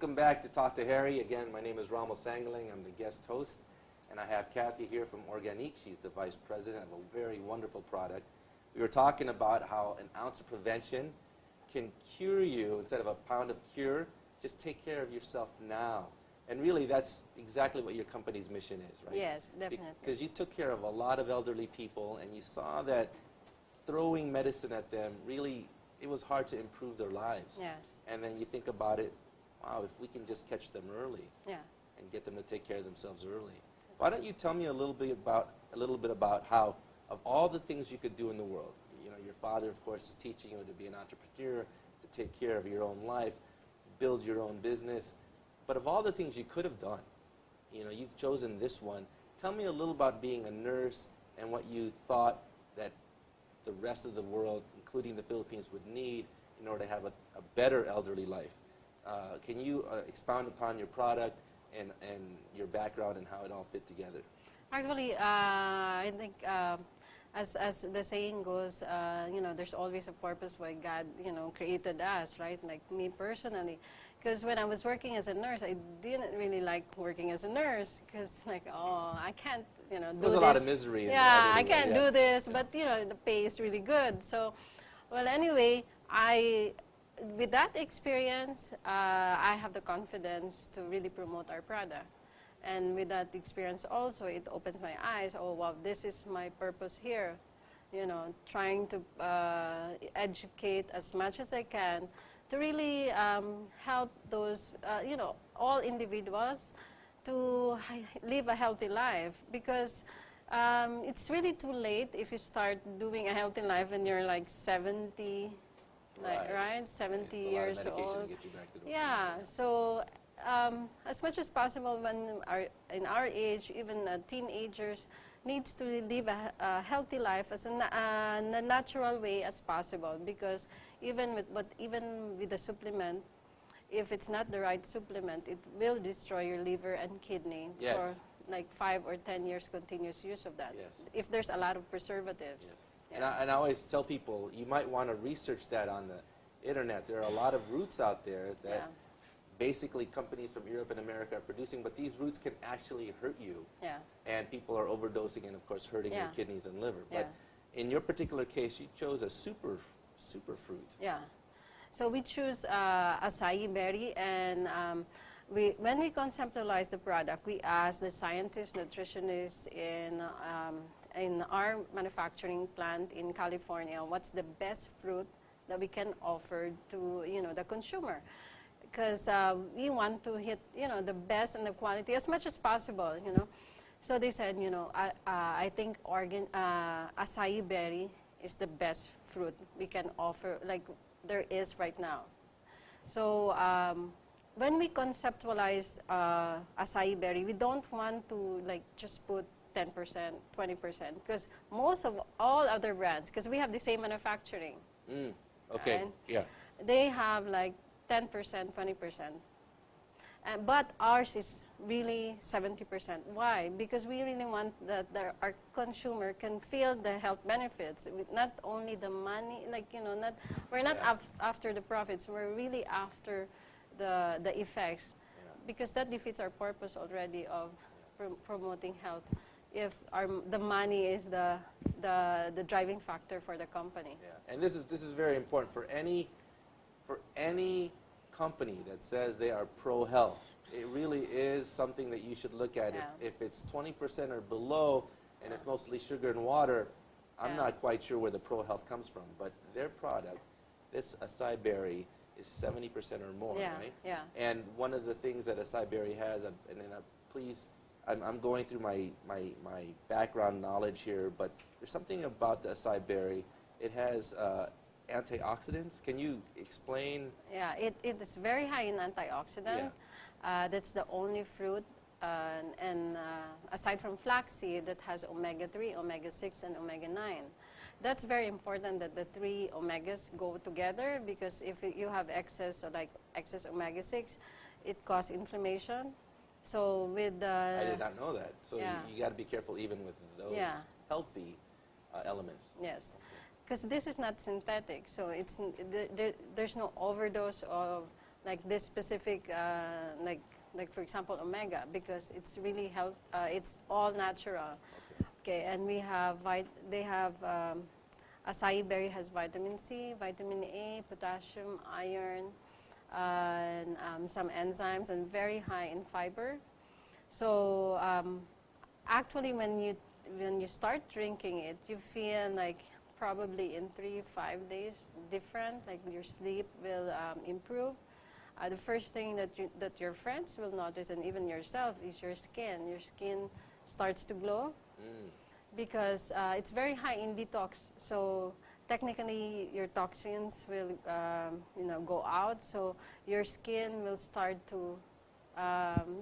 Welcome back to Talk to Harry. Again, my name is Ramos Sangaling. I'm the guest host. And I have Kathy here from Organique. She's the vice president of a very wonderful product. We were talking about how an ounce of prevention can cure you instead of a pound of cure. Just take care of yourself now. And really, that's exactly what your company's mission is, right? Yes, definitely. Because you took care of a lot of elderly people, and you saw that throwing medicine at them, really, it was hard to improve their lives. Yes. And then you think about it, wow, if we can just catch them early and get them to take care of themselves early. Why don't you tell me a little bit about how, of all the things you could do in the world, you know, your father, of course, is teaching you to be an entrepreneur, to take care of your own life, build your own business. But of all the things you could have done, you know, you've chosen this one. Tell me a little about being a nurse and what you thought that the rest of the world, including the Philippines, would need in order to have a better elderly life. Can you expound upon your product and your background and how it all fit together? Actually, I think as the saying goes, you know, there's always a purpose why God, you know, created us, right? Like me personally. Because when I was working as a nurse, I didn't really like working as a nurse because, like, oh, I can't, you know, do this. There's a lot of misery in the Yeah, I can't way. do this, but, you know, the pay is really good. So, well, anyway, with that experience, I have the confidence to really promote our product. And with that experience also, it opens my eyes. Oh, wow, this is my purpose here. You know, trying to educate as much as I can to really help those, you know, all individuals to live a healthy life. Because it's really too late if you start doing a healthy life when you're like 70, right? 70 years old. To get you back to the Yeah, so as much as possible when in our age, even teenagers needs to live a healthy life as a natural way as possible, because even with the supplement, if it's not the right supplement, it will destroy your liver and kidney for like 5 or 10 years continuous use of that. Yes. If there's a lot of preservatives. Yes. Yeah. And I always tell people, you might want to research that on the internet. There are a lot of roots out there that basically companies from Europe and America are producing, but these roots can actually hurt you. Yeah. And people are overdosing and, of course, hurting your kidneys and liver. But in your particular case, you chose a super fruit. Yeah. So we choose acai berry, and when we conceptualize the product, we ask the scientists, nutritionists in our manufacturing plant in California, what's the best fruit that we can offer to, you know, the consumer. Because we want to hit, you know, the best and the quality as much as possible, you know. So they said, you know, I think acai berry is the best fruit we can offer, like there is right now. So when we conceptualize acai berry, we don't want to like just put 10%, 20%, because most of all other brands, because we have the same manufacturing. Okay, yeah. They have like 10%, 20%. But ours is really 70%. Why? Because we really want that our consumer can feel the health benefits, not only the money, like, you know, we're not after the profits, we're really after the effects, because that defeats our purpose already of promoting health if the money is the driving factor for the company. Yeah. And this is very important for any company that says they are pro-health. It really is something that you should look at. If it's 20% or below and it's mostly sugar and water, I'm not quite sure where the pro-health comes from. But their product, this acai berry, is 70% or more, right? Yeah. And one of the things that acai berry has, and please, I'm going through my background knowledge here, but there's something about the acai berry. It has antioxidants. Can you explain? Yeah, it is very high in antioxidant. That's the only fruit, and aside from flaxseed, that has omega-3, omega-6, and omega-9. That's very important that the 3 omegas go together, because if you have excess omega-6, it causes inflammation. So with the... I did not know that. So you got to be careful even with those healthy elements. Yes. Because this is not synthetic, so there's no overdose of like this specific, like for example, omega, because it's really health. It's all natural. Okay, and we have acai berry has vitamin C, vitamin A, potassium, iron, and some enzymes, and very high in fiber. So actually, when you start drinking it, you feel like probably in 3-5 days different. Like your sleep will improve. The first thing that your friends will notice, and even yourself, is your skin. Your skin starts to glow because it's very high in detox. So technically, your toxins will go out. So your skin will start to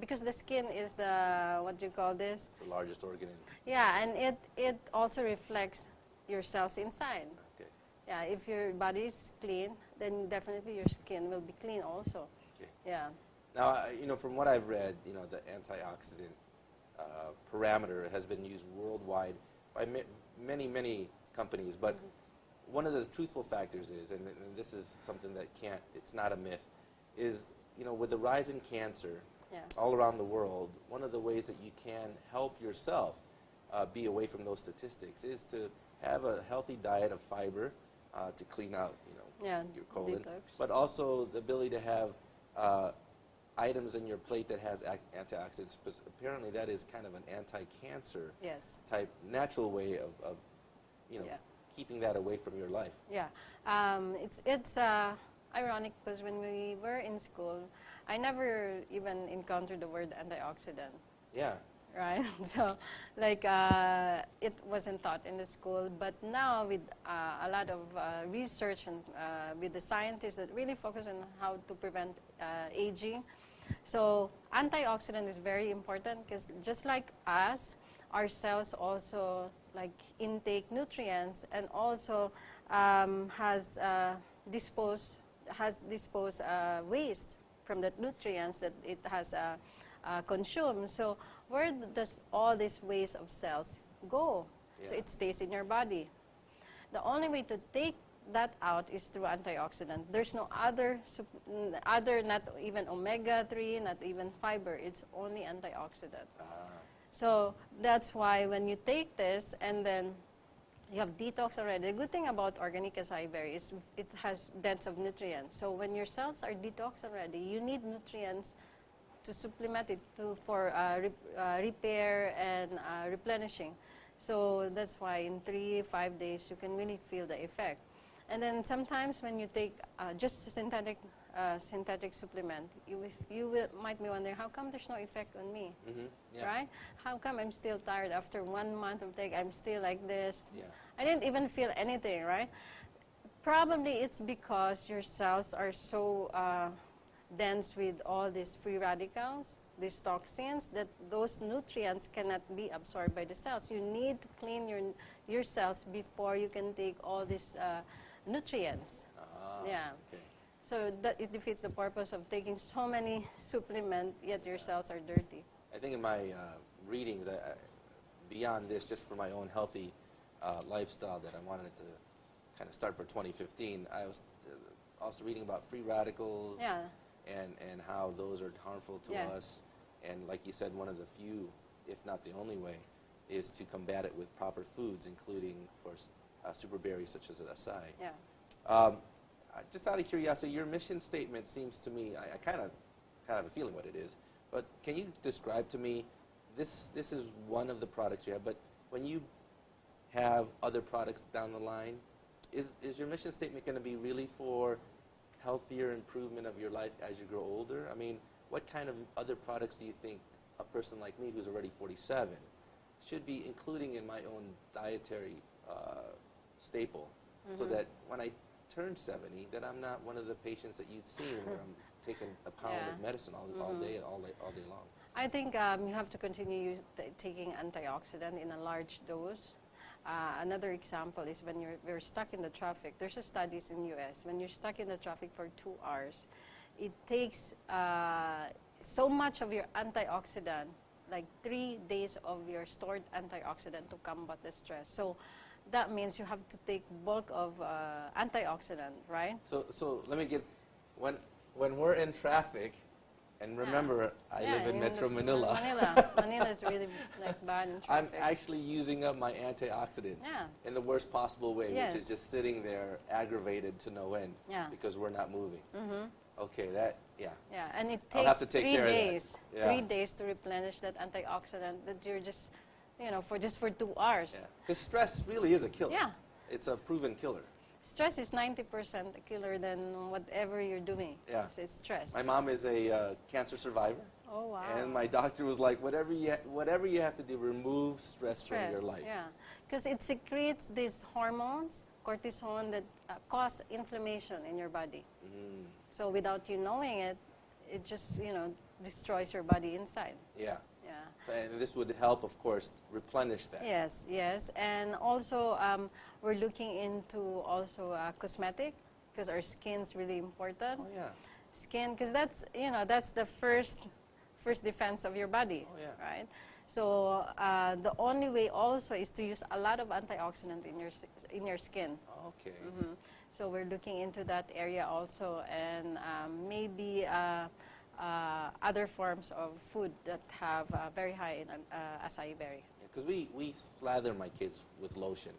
because the skin is the, what do you call this? It's the largest organ in. Yeah, and it also reflects your cells inside. Okay. Yeah, if your body is clean, then definitely your skin will be clean also. Okay. Yeah. Now, from what I've read, the antioxidant parameter has been used worldwide by many companies, but one of the truthful factors is, and this is something that it's not a myth, is with the rise in cancer all around the world, one of the ways that you can help yourself be away from those statistics is to have a healthy diet of fiber to clean out, your colon, detox. but also the ability to have items in your plate that has antioxidants. But apparently, that is kind of an anti-cancer type natural way of keeping that away from your life. Yeah, it's ironic because when we were in school, I never even encountered the word antioxidant. Yeah. Right. So, like, it wasn't taught in the school, but now with a lot of research and with the scientists that really focus on how to prevent aging. So, antioxidant is very important because just like us, our cells also like intake nutrients and also has disposed waste from the nutrients that it has consumed. So where does all this waste of cells go? So it stays in your body. The only way to take that out is through antioxidant. There's no other, not even omega-3, not even fiber. It's only antioxidant. So that's why when you take this and then you have detox already. The good thing about organic acai berry is it has dense of nutrients. So when your cells are detoxed already, you need nutrients to supplement it for repair and replenishing. So that's why in 3-5 days you can really feel the effect. And then sometimes when you take just a synthetic supplement, you might be wondering, how come there's no effect on me? Right? How come I'm still tired after 1 month of take? I'm still like this. I didn't even feel anything, right? Probably it's because your cells are so dense with all these free radicals, these toxins, that those nutrients cannot be absorbed by the cells. You need to clean your cells before you can take all these nutrients. Okay. So that it defeats the purpose of taking so many supplements, yet your cells are dirty. I think in my readings, beyond this, just for my own healthy lifestyle that I wanted to kind of start for 2015, I was also reading about free radicals and how those are harmful to us. And like you said, one of the few, if not the only way, is to combat it with proper foods, including, of course, super berries such as acai. Just out of curiosity, your mission statement seems to me, I kind of have a feeling what it is, but can you describe to me, this is one of the products you have, but when you have other products down the line, is your mission statement going to be really for healthier improvement of your life as you grow older? I mean, what kind of other products do you think a person like me who's already 47 should be including in my own dietary staple, so that when I turn 70, that I'm not one of the patients that you'd seen where I'm taking a pound of medicine all day long? I think you have to continue taking antioxidant in a large dose. Another example is when you're stuck in the traffic. There's a studies in U.S. When you're stuck in the traffic for 2 hours, it takes so much of your antioxidant, like 3 days of your stored antioxidant to combat the stress. So that means you have to take bulk of antioxidant, right? So let me get, when when we're in traffic, and remember, I live in Metro Manila. Manila is really like bad in I'm traffic. actually using up my antioxidants in the worst possible way, which is just sitting there aggravated to no end because we're not moving. Okay, Yeah, and it takes I'll have to take 3 care days. of that. 3 days to replenish that antioxidant that you're just, for 2 hours. Because stress really is a killer. Yeah. It's a proven killer. Stress is 90% killer than whatever you're doing. Yeah. It's stress. My mom is a cancer survivor. Oh, wow. And my doctor was like, whatever you have to do, remove stress from your life. Yeah, because it secretes these hormones, cortisone, that cause inflammation in your body. So without you knowing it, it just, destroys your body inside. Yeah. Yeah. And this would help, of course, replenish that. Yes, yes. And also, we're looking into also cosmetic, because our skin's really important. Oh, yeah. Skin, because that's the first defense of your body, right? So the only way also is to use a lot of antioxidant in your skin. Okay. So we're looking into that area also, and maybe other forms of food that have very high in acai berry. Because we slather my kids with lotion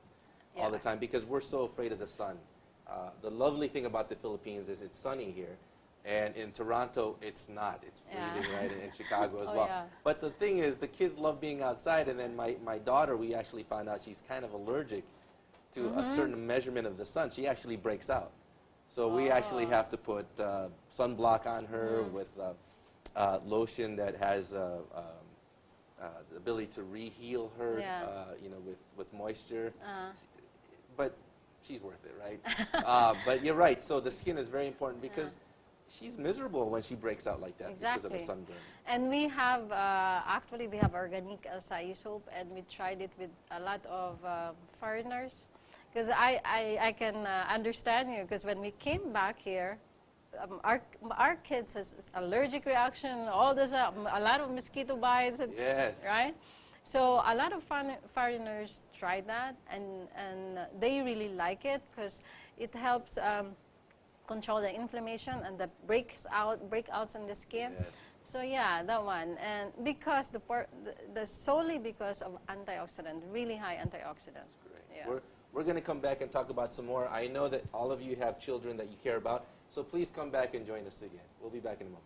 all the time because we're so afraid of the sun. The lovely thing about the Philippines is it's sunny here. And in Toronto, it's not. It's freezing, right? And in Chicago as well. Yeah. But the thing is, the kids love being outside. And then my daughter, we actually found out she's kind of allergic to a certain measurement of the sun. She actually breaks out. So we actually have to put sunblock on her with lotion that has the ability to re-heal her, with moisture. But she's worth it, right? But you're right. So the skin is very important because she's miserable when she breaks out like that because of the sunburn. And we have, actually, we have organic acai soap, and we tried it with a lot of foreigners. Because I can understand you, because when we came back here, our kids has allergic reaction, all this, a lot of mosquito bites, right? So a lot of foreigners tried that, and they really like it because it helps control the inflammation and the breakouts in the skin. So yeah, that one, and because solely because of antioxidant, really high antioxidants. That's great. We're going to come back and talk about some more. I know that all of you have children that you care about, so please come back and join us again. We'll be back in a moment.